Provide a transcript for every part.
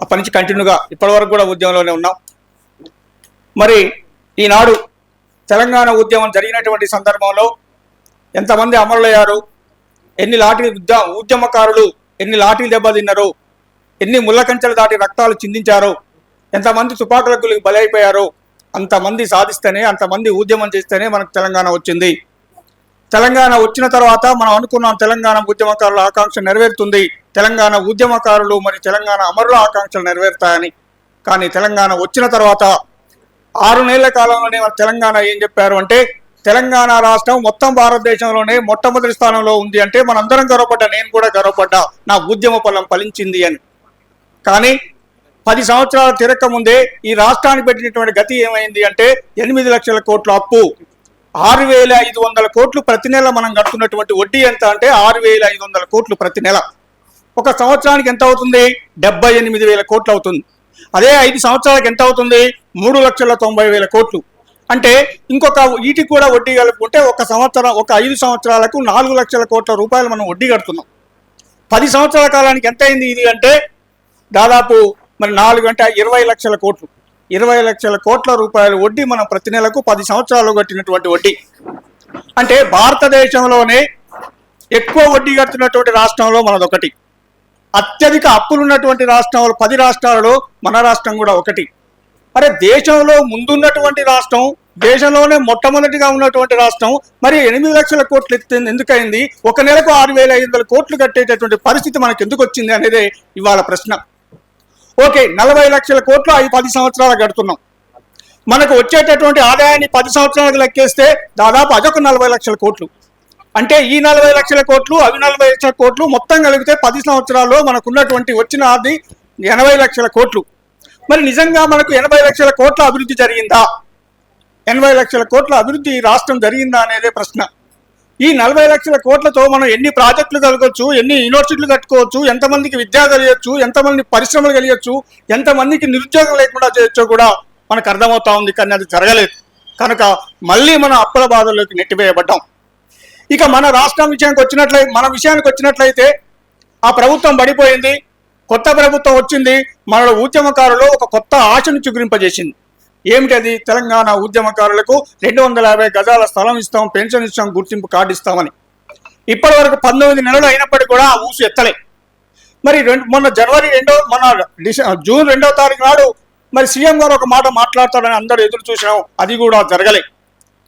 అప్పటి నుంచి కంటిన్యూగా ఇప్పటి వరకు కూడా ఉద్యమంలోనే ఉన్నాం. మరి ఈనాడు తెలంగాణ ఉద్యమం జరిగినటువంటి సందర్భంలో ఎంతమంది అమరులయ్యారు, ఎన్ని లాఠీ ఉద్యమకారులు ఎన్ని లాఠీలు దెబ్బతిన్నారు, ఎన్ని ముళ్ళకంచెలు దాటి రక్తాలు చిందించారో, ఎంతమంది తుపాకులకు బలైపోయారో, అంతమంది సాధిస్తేనే, అంతమంది ఉద్యమం చేస్తేనే మనకు తెలంగాణ వచ్చింది. తెలంగాణ వచ్చిన తర్వాత మనం అనుకున్నాం తెలంగాణ ఉద్యమకారుల ఆకాంక్ష నెరవేరుతుంది, తెలంగాణ ఉద్యమకారులు మరి తెలంగాణ అమరుల ఆకాంక్షలు నెరవేరుతాయని. కానీ తెలంగాణ వచ్చిన తర్వాత 6 నెలల కాలంలోనే మన తెలంగాణ ఏం చెప్పారు అంటే, తెలంగాణ రాష్ట్రం మొత్తం భారతదేశంలోనే మొట్టమొదటి స్థానంలో ఉంది అంటే మనందరం గర్వపడ్డా, నేను కూడా గర్వపడ్డా, నా ఉద్యమ ఫలం ఫలించింది అని. కానీ 10 సంవత్సరాల తిరక్క ముందే ఈ రాష్ట్రానికి పెట్టినటువంటి గతి ఏమైంది అంటే 8 లక్షల కోట్ల అప్పు, 6,500 కోట్లు ప్రతి నెల మనం కడుతున్నటువంటి వడ్డీ ఎంత అంటే 6,500 కోట్లు ప్రతి నెల. ఒక సంవత్సరానికి ఎంత అవుతుంది? 78,000 కోట్లు అవుతుంది. అదే 5 సంవత్సరాలకు ఎంత అవుతుంది? 3,90,000 కోట్లు. అంటే ఇంకొక వీటికి కూడా వడ్డీ కలుపుకుంటే ఒక 5 సంవత్సరాలకు 4 లక్షల కోట్ల రూపాయలు మనం వడ్డీ కడుతున్నాం. 10 సంవత్సరాల కాలానికి ఎంత అయింది ఇది అంటే దాదాపు మరి 4 అంటే 20 లక్షల కోట్లు. 20 లక్షల కోట్ల రూపాయల వడ్డీ మనం ప్రతి నెలకు 10 సంవత్సరాలు కట్టినటువంటి వడ్డీ. అంటే భారతదేశంలోనే ఎక్కువ వడ్డీ కడుతున్నటువంటి రాష్ట్రంలో మనదొకటి. అత్యధిక అప్పులున్నటువంటి రాష్ట్రంలో 10 రాష్ట్రాలలో మన రాష్ట్రం కూడా ఒకటి. అరే దేశంలో ముందున్నటువంటి రాష్ట్రం, దేశంలోనే మొట్టమొదటిగా ఉన్నటువంటి రాష్ట్రం మరి 8 లక్షల కోట్లు ఎందుకైంది? ఒక నెలకు 6,500 కోట్లు కట్టేటటువంటి పరిస్థితి మనకు ఎందుకు వచ్చింది అనేది ఇవాళ ప్రశ్న. ఓకే, 40 లక్షల కోట్లు 10 సంవత్సరాలు కడుతున్నాం. మనకు వచ్చేటటువంటి ఆదాయాన్ని 10 సంవత్సరాలకు లెక్కేస్తే దాదాపు అదొక 40 లక్షల కోట్లు. అంటే ఈ 40 లక్షల కోట్లు, అవి 40 లక్షల కోట్లు మొత్తం కలిగితే 10 సంవత్సరాల్లో మనకు ఉన్నటువంటి వచ్చిన ఆది 80 లక్షల కోట్లు. మరి నిజంగా మనకు 80 లక్షల కోట్ల అభివృద్ధి జరిగిందా? 80 లక్షల కోట్ల అభివృద్ధి ఈ రాష్ట్రం జరిగిందా అనేదే ప్రశ్న. ఈ 40 లక్షల కోట్లతో మనం ఎన్ని ప్రాజెక్టులు కలగొచ్చు, ఎన్ని యూనివర్సిటీలు కట్టుకోవచ్చు, ఎంతమందికి విద్య కలిగచ్చు, ఎంతమంది పరిశ్రమలు కలిగచ్చు, ఎంతమందికి నిరుద్యోగం లేకుండా చేయొచ్చో కూడా మనకు అర్థమవుతా ఉంది. కానీ అది జరగలేదు కనుక మళ్ళీ మనం అప్పుల బాధల్లోకి నెట్టివేయబడ్డాం. ఇక మన రాష్ట్రం విషయానికి వచ్చినట్లయితే ఆ ప్రభుత్వం పడిపోయింది, కొత్త ప్రభుత్వం వచ్చింది. మన ఉద్యమకారులు ఒక కొత్త ఆశను చిగురింపజేసింది. ఏమిటది? తెలంగాణ ఉద్యమకారులకు 250 గజాల స్థలం ఇస్తాం, పెన్షన్ ఇస్తాం, గుర్తింపు కార్డు ఇస్తామని. ఇప్పటి వరకు 19 నెలలు అయినప్పటికీ కూడా ఆ ఊసు ఎత్తలే. మరి మొన్న జూన్ 2వ తారీఖు నాడు మరి సీఎం గారు ఒక మాట మాట్లాడతారని అందరూ ఎదురు చూసినాం, అది కూడా జరగలే.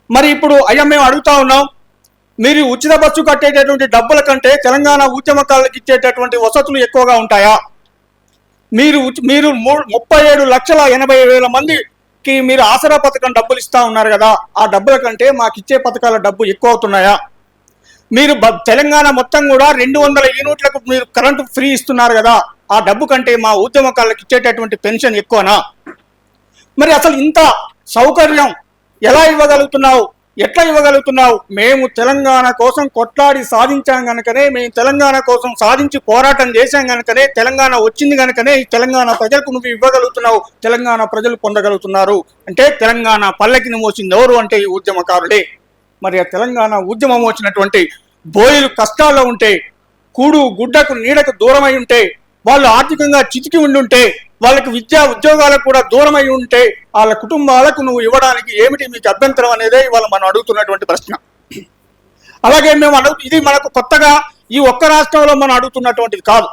మరి ఇప్పుడు మేము అడుగుతా ఉన్నాం, మీరు ఉచిత బస్సు కట్టేటటువంటి డబ్బుల కంటే తెలంగాణ ఉద్యమకారులకు ఇచ్చేటటువంటి వసతులు ఎక్కువగా ఉంటాయా? మీరు 37,80,000 మందికి మీరు ఆసరా పథకం డబ్బులు ఇస్తా ఉన్నారు కదా, ఆ డబ్బుల కంటే మాకు ఇచ్చే పథకాల డబ్బు ఎక్కువ అవుతున్నాయా? మీరు తెలంగాణ మొత్తం కూడా 200 యూనిట్లకు మీరు కరెంటు ఫ్రీ ఇస్తున్నారు కదా, ఆ డబ్బు కంటే మా ఉద్యమకారులకు ఇచ్చేటటువంటి పెన్షన్ ఎక్కువనా? మరి అసలు ఇంత సౌకర్యం ఎలా ఇవ్వగలుగుతున్నావు, ఎట్లా ఇవ్వగలుగుతున్నావు? మేము తెలంగాణ కోసం కొట్లాడి సాధించాం కనుకనే, మేము తెలంగాణ కోసం సాధించి పోరాటం చేశాం కనుకనే, తెలంగాణ వచ్చింది కనుకనే ఈ తెలంగాణ ప్రజలకు నువ్వు ఇవ్వగలుగుతున్నావు, తెలంగాణ ప్రజలు పొందగలుగుతున్నారు. అంటే తెలంగాణ పల్లకిని మోసింది ఎవరు అంటే ఈ ఉద్యమకారులే. మరి ఆ తెలంగాణ ఉద్యమం వచ్చినటువంటి బోయిలు కష్టాల్లో ఉంటే, కూడు గుడ్డకు నీడకు దూరమై ఉంటే, వాళ్ళు ఆర్థికంగా చితికి ఉండుంటే, వాళ్ళకి విద్యా ఉద్యోగాలకు కూడా దూరమై ఉంటే, వాళ్ళ కుటుంబాలకు నువ్వు ఇవ్వడానికి ఏమిటి మీకు అభ్యంతరం అనేదే ఇవాళ మనం అడుగుతున్నటువంటి ప్రశ్న. అలాగే ఇది మనకు కొత్తగా ఈ ఒక్క రాష్ట్రంలో మనం అడుగుతున్నటువంటిది కాదు.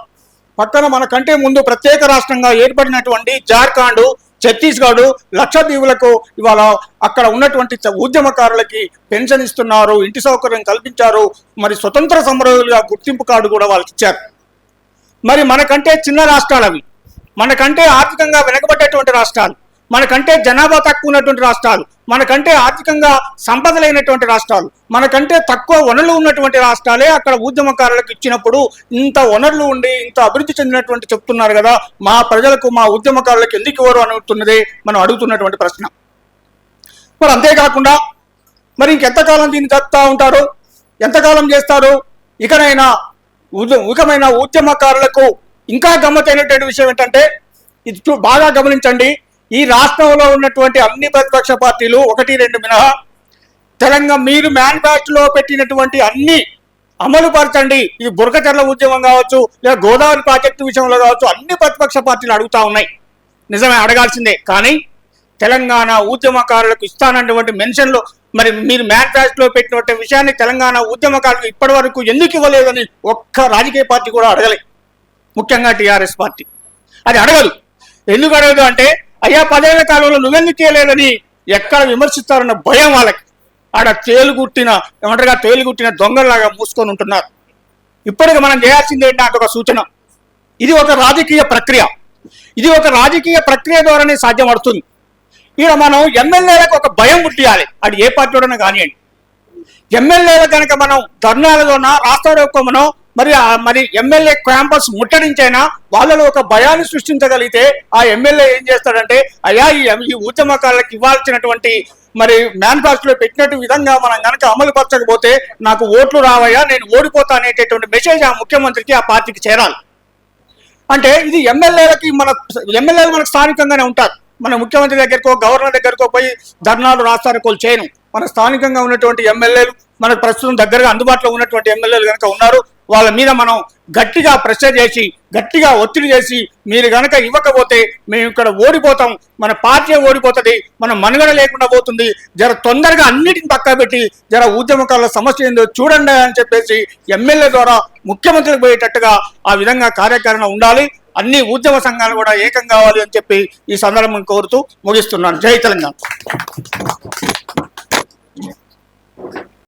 పక్కన మనకంటే ముందు ప్రత్యేక రాష్ట్రంగా ఏర్పడినటువంటి జార్ఖండ్, ఛత్తీస్గఢ్, లక్షద్వీపులకు ఇవాళ అక్కడ ఉన్నటువంటి ఉద్యమకారులకి పెన్షన్ ఇస్తున్నారు, ఇంటి సౌకర్యం కల్పించారు, మరి స్వతంత్ర సమరయోధులుగా గుర్తింపు కార్డు కూడా వాళ్ళకి ఇచ్చారు. మరి మనకంటే చిన్న రాష్ట్రాలు అవి, మనకంటే ఆర్థికంగా వెనకబడ్డటువంటి రాష్ట్రాలు, మనకంటే జనాభా తక్కువ ఉన్నటువంటి రాష్ట్రాలు, మనకంటే ఆర్థికంగా సంపదలైనటువంటి రాష్ట్రాలు, మనకంటే తక్కువ వనరులు ఉన్నటువంటి రాష్ట్రాలే అక్కడ ఉద్యమకారులకు ఇచ్చినప్పుడు ఇంత వనరులు ఉండి ఇంత అభివృద్ధి చెందినటువంటి చెప్తున్నారు కదా, మా ప్రజలకు మా ఉద్యమకారులకు ఎందుకు ఇవ్వరు అనుతున్నదే మనం అడుగుతున్నటువంటి ప్రశ్న. మరి అంతేకాకుండా మరి ఇంకెంతకాలం దీన్ని జరుపుతూ ఉంటారు, ఎంతకాలం చేస్తారు? ఇకనైనా ఉద్యమకారులకు ఇంకా గమ్మతైనటువంటి విషయం ఏంటంటే, ఇది బాగా గమనించండి, ఈ రాష్ట్రంలో ఉన్నటువంటి అన్ని ప్రతిపక్ష పార్టీలు 1-2 మినహా మీరు మేనిఫెస్టోలో పెట్టినటువంటి అమలు పరచండి. ఈ బురకచర్ల ఉద్యమం కావచ్చు, లేదా గోదావరి ప్రాజెక్టు విషయంలో కావచ్చు, అన్ని ప్రతిపక్ష పార్టీలు అడుగుతా ఉన్నాయి. నిజమే, అడగాల్సిందే. కానీ తెలంగాణ ఉద్యమకారులకు ఇస్తానటువంటి మెన్షన్లో మరి మీరు మేనిఫెస్టోలో పెట్టినటువంటి విషయాన్ని తెలంగాణ ఉద్యమకారులకు ఇప్పటి వరకు ఎందుకు ఇవ్వలేదని ఒక్క రాజకీయ పార్టీ కూడా అడగలేదు. ముఖ్యంగా టీఆర్ఎస్ పార్టీ అది అడగదు. ఎందుకు అడగదు అంటే, అయ్యా 10 ఏళ్ల కాలంలో నువ్వెందుకు చేయలేదని ఎక్కడ విమర్శిస్తారన్న భయం వాళ్ళకి. ఆడ తేలుగుట్టిన దొంగల్లాగా మూసుకొని ఉంటున్నారు. ఇప్పటికి మనం చేయాల్సింది ఏంటంటే ఒక సూచన, ఇది ఒక రాజకీయ ప్రక్రియ. ఇది ఒక రాజకీయ ప్రక్రియ ద్వారానే సాధ్యపడుతుంది. ఇక్కడ మనం ఎమ్మెల్యేలకు ఒక భయం పుట్టియాలి. అది ఏ పార్టీలోనే కానివ్వండి. ఎమ్మెల్యేలు కనుక మనం ధర్నాలలోనో రాస్తారోకోమనో మరి ఎమ్మెల్యే క్యాంపస్ ముట్టడించైనా వాళ్ళలో ఒక భయాన్ని సృష్టించగలిగితే ఆ ఎమ్మెల్యే ఏం చేస్తాడంటే, అయ్యా ఈ ఉద్యమకారులకు ఇవ్వాల్సినటువంటి మరి మేనిఫెస్టోలో పెట్టినట్టు విధంగా మనం కనుక అమలు పరచకపోతే నాకు ఓట్లు రావయ్యా, నేను ఓడిపోతా అనేటటువంటి మెసేజ్ ఆ ముఖ్యమంత్రికి, ఆ పార్టీకి చేరాలి. అంటే ఇది ఎమ్మెల్యేలు మనకు స్థానికంగానే ఉంటారు. మన ముఖ్యమంత్రి దగ్గరకో గవర్నర్ దగ్గరకో పోయి ధర్నాలు రాస్తారోకోలు చేయను. మన స్థానికంగా ఉన్నటువంటి ఎమ్మెల్యేలు, మన ప్రస్తుతం దగ్గరగా అందుబాటులో ఉన్నటువంటి ఎమ్మెల్యేలు కనుక ఉన్నారు, వాళ్ళ మీద మనం గట్టిగా ప్రెషర్ చేసి, గట్టిగా ఒత్తిడి చేసి, మీరు కనుక ఇవ్వకపోతే మేము ఇక్కడ ఓడిపోతాం, మన పార్టీ ఓడిపోతుంది, మన మనుగడ లేకుండా పోతుంది, జర తొందరగా అన్నిటిని పక్కా పెట్టి జర ఉద్యమకారుల సమస్య ఏందో చూడండి అని చెప్పేసి ఎమ్మెల్యే ద్వారా ముఖ్యమంత్రికి పోయేటట్టుగా ఆ విధంగా కార్యాచరణ ఉండాలి. అన్ని ఉద్యమ సంఘాలు కూడా ఏకం కావాలి అని చెప్పి ఈ సందర్భం కోరుతూ ముగిస్తున్నాను. జై తెలంగాణ.